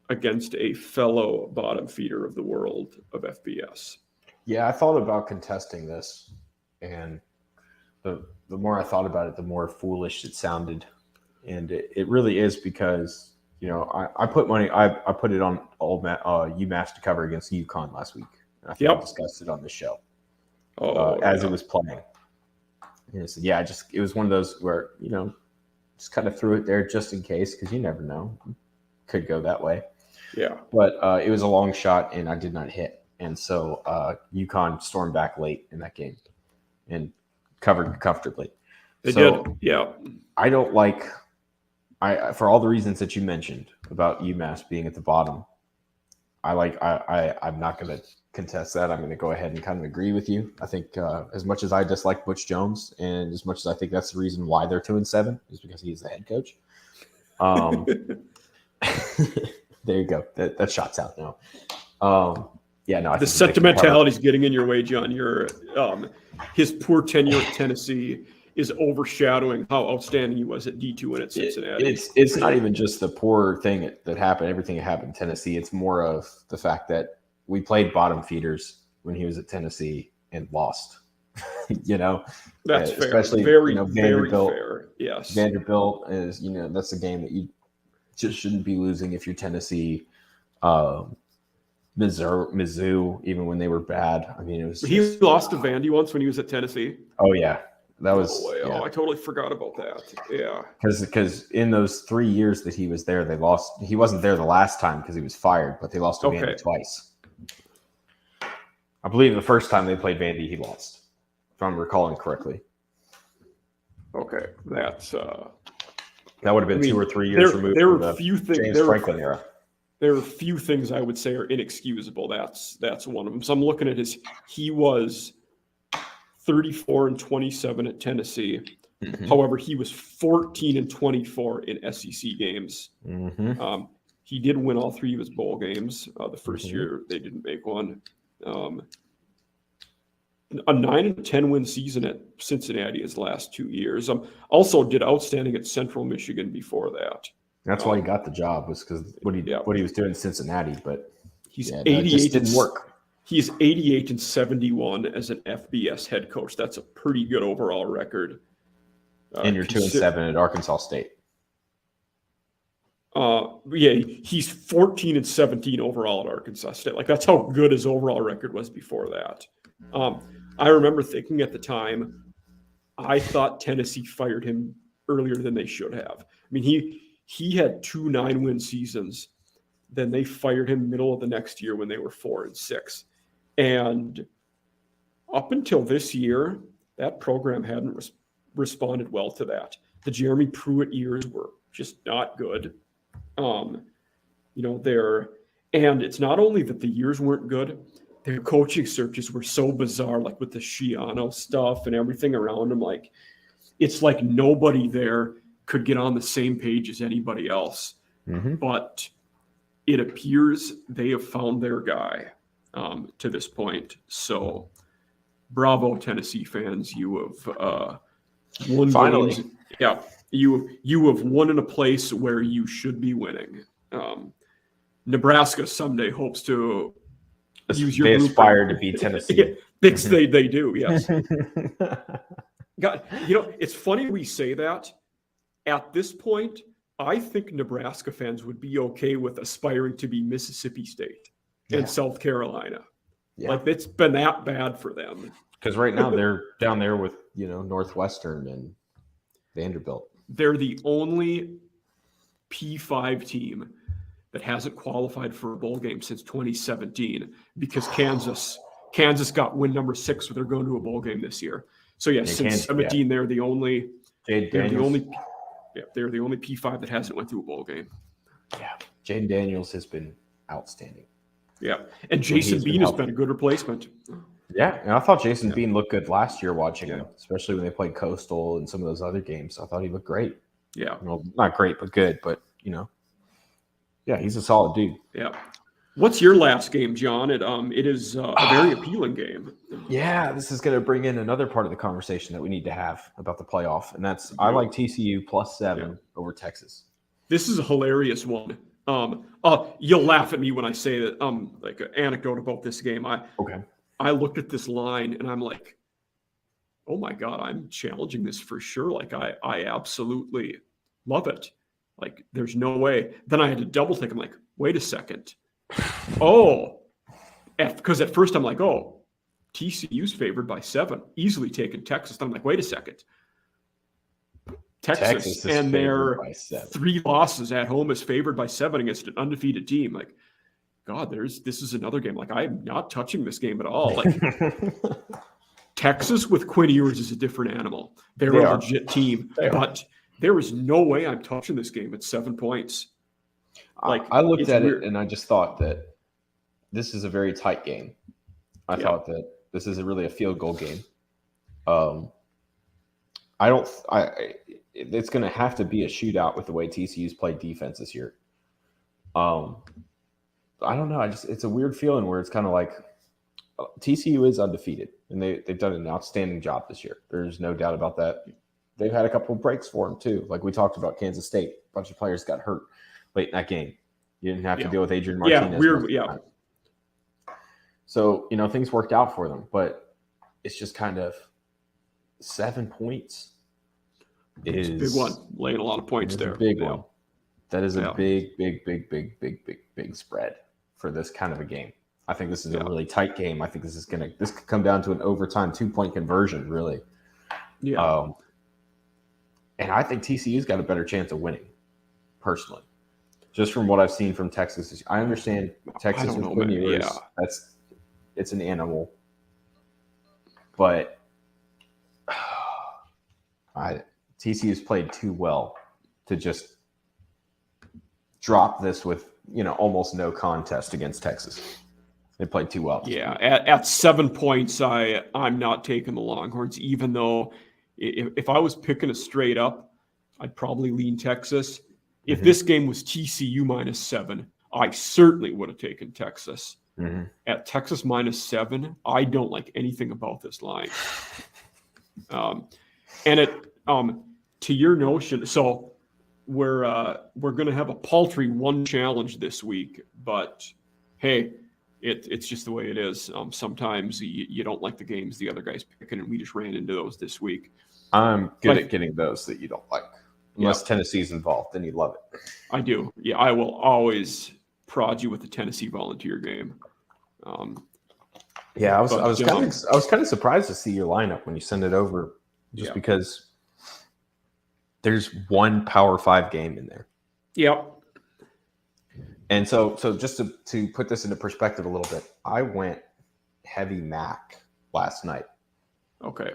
against a fellow bottom feeder of the world of FBS. Yeah, I thought about contesting this, and the more I thought about it, the more foolish it sounded. And it really is because, I put money, I put it on UMass to cover against UConn last week. And I think I discussed it on the show as it was playing. And so, it was one of those where, just kind of threw it there just in case, because you never know. Could go that way. Yeah. But it was a long shot, and I did not hit. And so UConn stormed back late in that game and covered comfortably. They did, yeah. I don't like – for all the reasons that you mentioned about UMass being at the bottom, I'm not going to contest that. I'm going to go ahead and kind of agree with you. I think as much as I dislike Butch Jones and as much as I think that's the reason why they're 2-7 is because he's the head coach. There you go. That shot's out now. The sentimentality's getting in your way, John. His poor tenure at Tennessee is overshadowing how outstanding he was at D2 and at Cincinnati. It's not even just the poor thing that happened, everything that happened in Tennessee. It's more of the fact that we played bottom feeders when he was at Tennessee and lost. That's fair. Especially very Vanderbilt. Fair. Yes, Vanderbilt is that's a game that you just shouldn't be losing if you're Tennessee. Mizzou, even when they were bad. I mean, it was. He lost to Vandy once when he was at Tennessee. Oh yeah, that was. I totally forgot about that. Yeah, because in those 3 years that he was there, they lost. He wasn't there the last time because he was fired, but they lost to Vandy twice. I believe the first time they played Vandy, he lost, if I'm recalling correctly. Okay, that's that would have been 2 or 3 years removed from the James Franklin era. There are a few things I would say are inexcusable. That's one of them. So I'm looking at he was 34-27 at Tennessee. Mm-hmm. However, he was 14-24 in SEC games. Mm-hmm. He did win all 3 of his bowl games. The first year they didn't make one. A 9-10 win season at Cincinnati his last 2 years. Also did outstanding at Central Michigan before that. That's why he got the job, was because what he was doing in Cincinnati. But he's 88 didn't work. He's 88-71 as an FBS head coach. That's a pretty good overall record. And you're 2-7 at Arkansas State. He's 14-17 overall at Arkansas State. Like, that's how good his overall record was before that. I remember thinking at the time, I thought Tennessee fired him earlier than they should have. I mean, he had 2 9-win seasons. Then they fired him middle of the next year when they were 4-6. And up until this year, that program hadn't responded well to that. The Jeremy Pruitt years were just not good. And it's not only that the years weren't good, their coaching searches were so bizarre, like with the Schiano stuff and everything around him. Like, it's like nobody there could get on the same page as anybody else. Mm-hmm. But it appears they have found their guy to this point. So bravo, Tennessee fans. You have won Finally. games. Yeah, you have won in a place where you should be winning. Nebraska someday hopes to use your They blueprint. aspire to be Tennessee. They do, yes. God, it's funny we say that. At this point, I think Nebraska fans would be okay with aspiring to be Mississippi State and South Carolina. Yeah. Like, it's been that bad for them. Because right now they're down there with, Northwestern and Vanderbilt. They're the only P5 team that hasn't qualified for a bowl game since 2017 because Kansas got win number 6, so they're going to a bowl game this year. So since 17, they're the only. They're the only P5 that hasn't went through a bowl game. Yeah, Jaden Daniels has been outstanding. Yeah, and Jason Bean has been a good replacement. Yeah, and I thought Jason Bean looked good last year watching him, especially when they played Coastal and some of those other games. I thought he looked great. Yeah. Well, not great, but good. But, yeah, he's a solid dude. Yeah. What's your last game, John? It is a very appealing game. Yeah, this is going to bring in another part of the conversation that we need to have about the playoff, and that's I like TCU +7 over Texas. This is a hilarious one. You'll laugh at me when I say that. Like an anecdote about this game. I looked at this line and I'm like, oh my God, I'm challenging this for sure. Like I absolutely love it. Like, there's no way. Then I had to double think. I'm like, wait a second. Because at first I'm like, TCU's favored by 7, easily taking Texas. Then I'm like, wait a second. Texas and their 3 losses at home is favored by 7 against an undefeated team. Like, God, this is another game. Like, I'm not touching this game at all. Like, Texas with Quinn Ewers is a different animal. They're a legit team, but there is no way I'm touching this game at 7 points. Like, I looked at it and I just thought that this is a very tight game. I thought that this is really a field goal game. It's going to have to be a shootout with the way TCU's played defense this year. I don't know. It's a weird feeling where it's kind of like TCU is undefeated and they've done an outstanding job this year. There's no doubt about that. They've had a couple of breaks for them too. Like we talked about Kansas State, a bunch of players got hurt late in that game. You didn't have to deal with Adrian Martinez. So, things worked out for them, but it's just kind of 7 points. It's a big one. Laying a lot of points there. A big one. That is a big spread for this kind of a game. I think this is a really tight game. I think this could come down to an overtime 2-point conversion, really. Yeah. And I think TCU's got a better chance of winning, personally. Just from what I've seen from Texas. I understand Texas with Quinn Ewers. It's an animal. But TCU's played too well to just drop this with, almost no contest against Texas. They played too well. Yeah, at 7 points, I'm not taking the Longhorns, even though if I was picking a straight up, I'd probably lean Texas. If this game was TCU -7, I certainly would have taken Texas. At Texas -7, I don't like anything about this line. And to your notion, so we're going to have a paltry 1 challenge this week, but hey, it's just the way it is. Sometimes you don't like the games the other guy's picking, and we just ran into those this week. I'm good at getting those that you don't like. Unless Tennessee's involved, then you love it. I do. Yeah, I will always prod you with the Tennessee Volunteer game. I was kind of surprised to see your lineup when you sent it over, because there's 1 Power 5 game in there. Yep. And so just to put this into perspective a little bit, I went heavy MAC last night. Okay.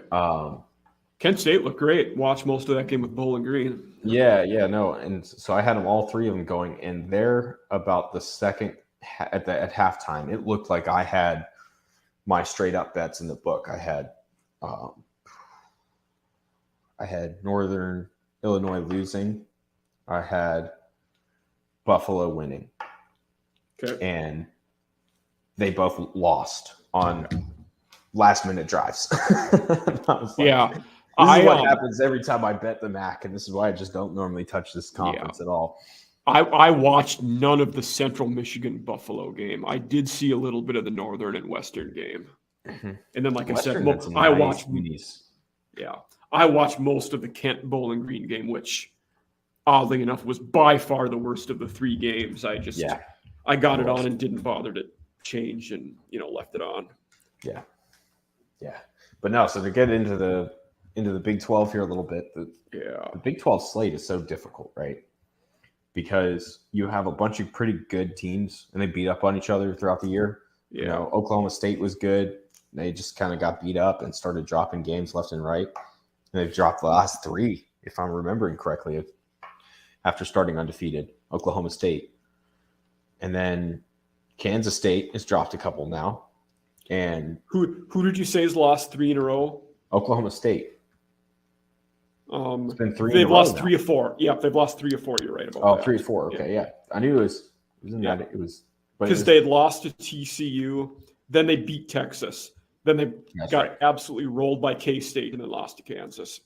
Kent State looked great. Watched most of that game with Bowling Green. Yeah, no, and so I had them all three of them going, and they're about the second at halftime. It looked like I had my straight up bets in the book. I had Northern Illinois losing. I had Buffalo winning. Okay. And they both lost on last minute drives. Yeah. This is what happens every time I bet the MAC, and this is why I just don't normally touch this conference at all. I watched none of the Central Michigan Buffalo game. I did see a little bit of the Northern and Western game. Mm-hmm. And then, like Western, I said, I watched most of the Kent Bowling Green game, which oddly enough was by far the worst of the three games. I got it on and didn't bother to change and, left it on. Yeah. But no, so to get into the Big 12 here a little bit, the Big 12 slate is so difficult, right? Because you have a bunch of pretty good teams and they beat up on each other throughout the year. Yeah. Oklahoma State was good. They just kind of got beat up and started dropping games left and right. And they've dropped the last three, if I'm remembering correctly, after starting undefeated. Oklahoma State. And then Kansas State has dropped a couple now. And who did you say has lost three in a row? Oklahoma State. It's been three. They've lost 3 or 4. Yeah, they've lost 3 or 4. You're right about that. 3 or 4. Okay, yeah. I knew it was. It was because they had lost to TCU, then they beat Texas, then they got absolutely rolled by K-State, and then lost to Kansas.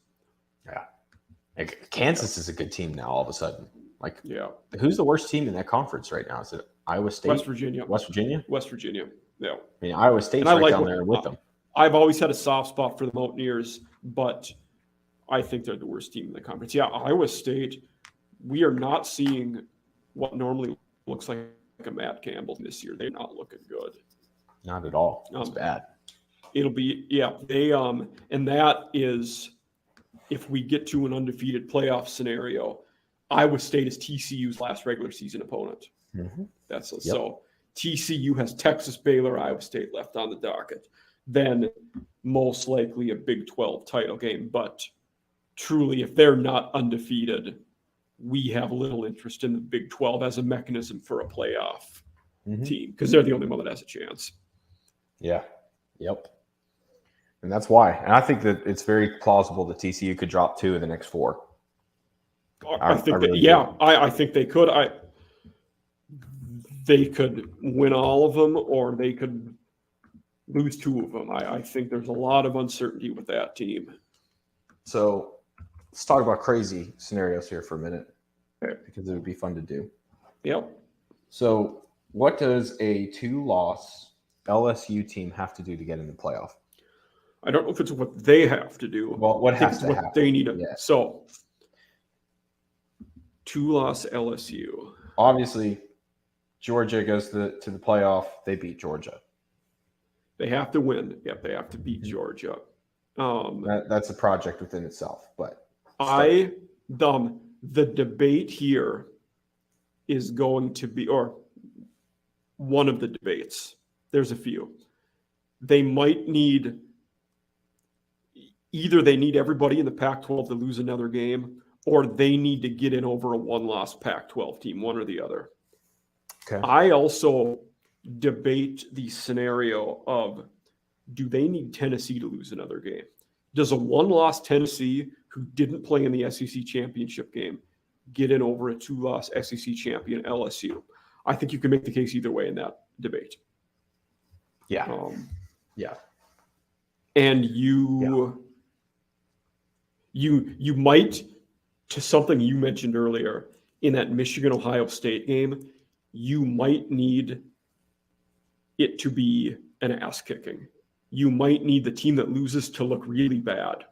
Yeah, Kansas is a good team now. All of a sudden, who's the worst team in that conference right now? Is it Iowa State? West Virginia. Yeah. I mean, Iowa State's down there with them. I've always had a soft spot for the Mountaineers, but I think they're the worst team in the conference. Yeah, Iowa State, we are not seeing what normally looks like a Matt Campbell this year. They're not looking good. Not at all. It's bad. It'll be, they, and that is, if we get to an undefeated playoff scenario, Iowa State is TCU's last regular season opponent. Mm-hmm. So TCU has Texas, Baylor, Iowa State left on the docket. Then most likely a Big 12 title game. But truly, if they're not undefeated, we have little interest in the Big 12 as a mechanism for a playoff team because they're the only one that has a chance. Yeah. Yep. And that's why. And I think that it's very plausible that TCU could drop 2 of the next 4. I think they could. They could win all of them, or they could lose 2 of them. I think there's a lot of uncertainty with that team. So let's talk about crazy scenarios here for a minute, because it would be fun to do. Yep. So what does a 2-loss LSU team have to do to get in the playoff? I don't know if it's what they have to do. Well, what has to happen? They need to. Yeah. So 2-loss LSU. Obviously, Georgia goes to the playoff. They beat Georgia. They have to win. Yep, they have to beat Georgia. That's a project within itself. But the debate here is going to be, or one of the debates. There's a few. They might need. Either they need everybody in the Pac-12 to lose another game, or they need to get in over a 1-loss Pac-12 team, one or the other. Okay. I also debate the scenario of, do they need Tennessee to lose another game? Does a 1-loss Tennessee, who didn't play in the SEC championship game, get in over a 2-loss SEC champion LSU? I think you can make the case either way in that debate. Yeah. And you might, to something you mentioned earlier, in that Michigan-Ohio State game, you might need it to be an ass-kicking. You might need the team that loses to look really bad.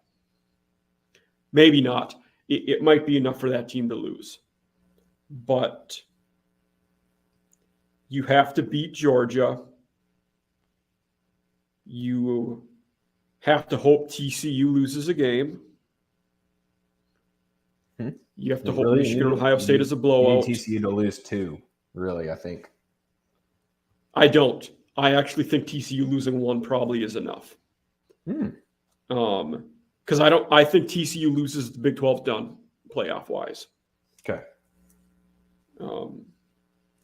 Maybe not. It might be enough for that team to lose. But you have to beat Georgia. You have to hope TCU loses a game. You have to hope Michigan and Ohio State is a blowout. You need TCU to lose 2, really, I think. I don't. I actually think TCU losing 1 probably is enough. Because I think TCU loses the Big 12 done playoff wise. Okay. All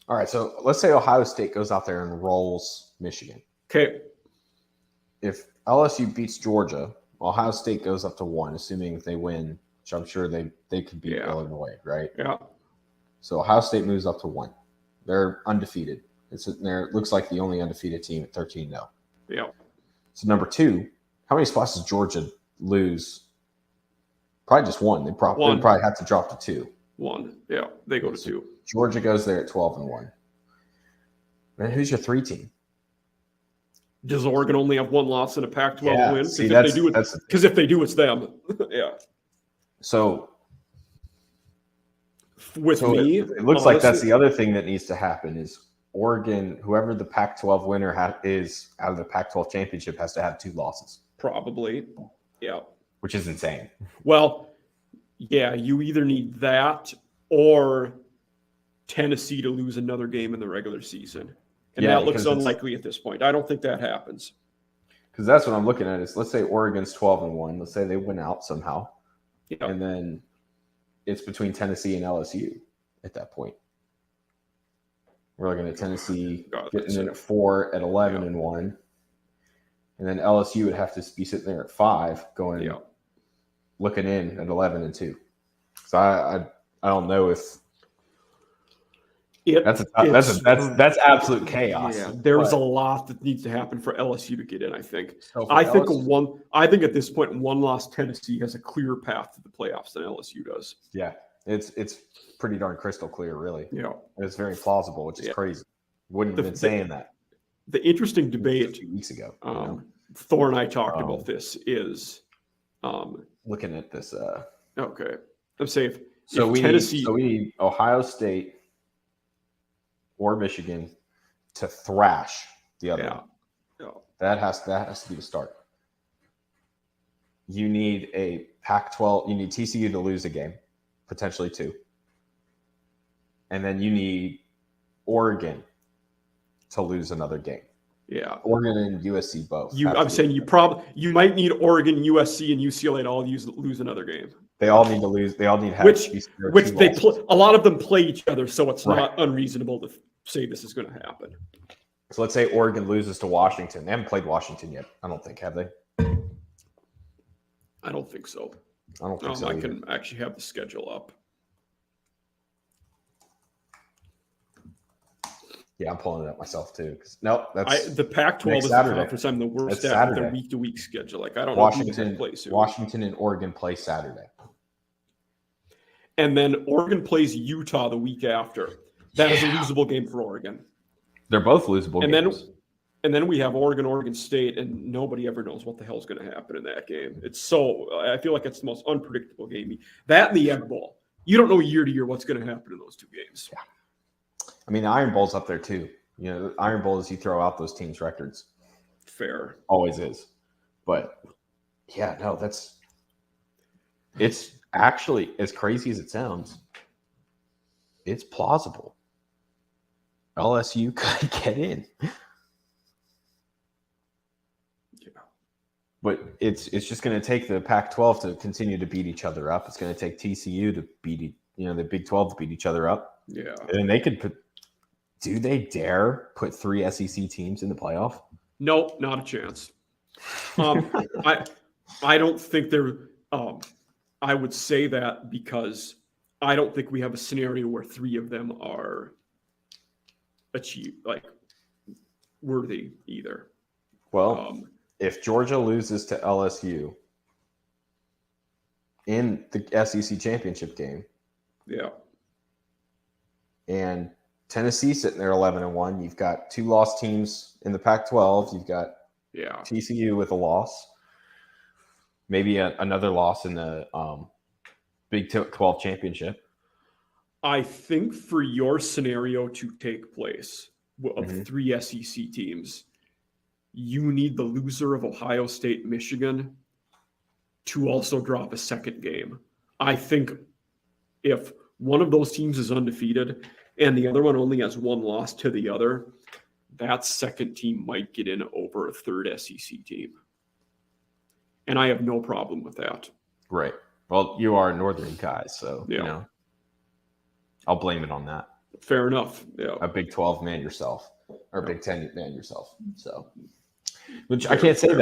right. So let's say Ohio State goes out there and rolls Michigan. Okay. If LSU beats Georgia, Ohio State goes up to 1, assuming they win, which I'm sure they could beat Illinois, right? Yeah. So Ohio State moves up to 1. They're undefeated. It's sitting there. It looks like the only undefeated team at 13-0. Yeah. So number 2, how many spots does Georgia lose? Probably just 1. They probably have to drop to 2. 1. Yeah. They go to 2. Georgia goes there at 12-1. Then who's your 3 team? Does Oregon only have 1 loss in a Pac-12 win? Because if they do, it's them. Yeah. So me, it looks like that's the other thing that needs to happen is Oregon, whoever the Pac-12 winner is out of the Pac-12 championship, has to have 2 losses. Probably. Yeah. Which is insane. Well, yeah, you either need that or Tennessee to lose another game in the regular season. And that looks unlikely at this point. I don't think that happens. Because that's what I'm looking at is, let's say Oregon's 12-1. Let's say they win out somehow. Yeah. And then it's between Tennessee and LSU at that point. We're looking at Tennessee getting in at 4 at 11-1. And then LSU would have to be sitting there at 5 going looking in at 11-2. So I don't know if that's absolute chaos. Yeah, there's a lot that needs to happen for LSU to get in, I think. So I think at this point 1-loss Tennessee has a clearer path to the playoffs than LSU does. Yeah. It's pretty darn crystal clear, really. Yeah. It's very plausible, which is crazy. Wouldn't have been saying that. The interesting debate 2 weeks ago. Thor and I talked about this is looking at this. Okay. I'm saying so we need Ohio State or Michigan to thrash the other one. Yeah. That has to be the start. You need a Pac-12. You need TCU to lose a game, potentially 2, and then you need Oregon to lose another game. Yeah, Oregon and USC both. I'm saying you might need Oregon, USC, and UCLA to all lose another game. They all need to lose. They all need to have which they a lot of them play each other, so it's not unreasonable to say this is going to happen. So let's say Oregon loses to Washington. They haven't played Washington yet. I don't think, have they? I don't think so. I don't think so. I can actually have the schedule up. Yeah, I'm pulling it up myself too. That's the Pac-12 is the conference I'm the worst at their week-to-week schedule. Like I don't know who's going to play soon. Washington and Oregon play Saturday, and then Oregon plays Utah the week after. That is a losable game for Oregon. They're both losable games. And then we have Oregon State, and nobody ever knows what the hell's going to happen in that game. I feel like it's the most unpredictable game. That and the Egg Bowl. You don't know year to year what's going to happen in those 2 games. Yeah. I mean, the Iron Bowl's up there too. You know, the Iron Bowl is you throw out those teams' records. Fair. Always is. But, yeah, no, it's actually, as crazy as it sounds, it's plausible. LSU could get in. Yeah. But it's just going to take the Pac-12 to continue to beat each other up. It's going to take TCU to beat, the Big 12 to beat each other up. Yeah. And they could do they dare put 3 SEC teams in the playoff? No, not a chance. I don't think they're I would say that because I don't think we have a scenario where 3 of them are worthy either. Well, if Georgia loses to LSU in the SEC championship game, and Tennessee sitting there 11-1, you've got 2 lost teams in the Pac-12. You've got TCU with a loss, maybe another loss in the Big 12 championship. I think for your scenario to take place of 3 SEC teams, you need the loser of Ohio State, Michigan to also drop a second game. I think if one of those teams is undefeated and the other one only has 1 loss to the other, that second team might get in over a third SEC team. and I have no problem with that. Right. Well, you are a Northern guy, so I'll blame it on that. Fair enough. Yeah. A Big 12 man yourself, or Big 10 man yourself. So, which I can't say that.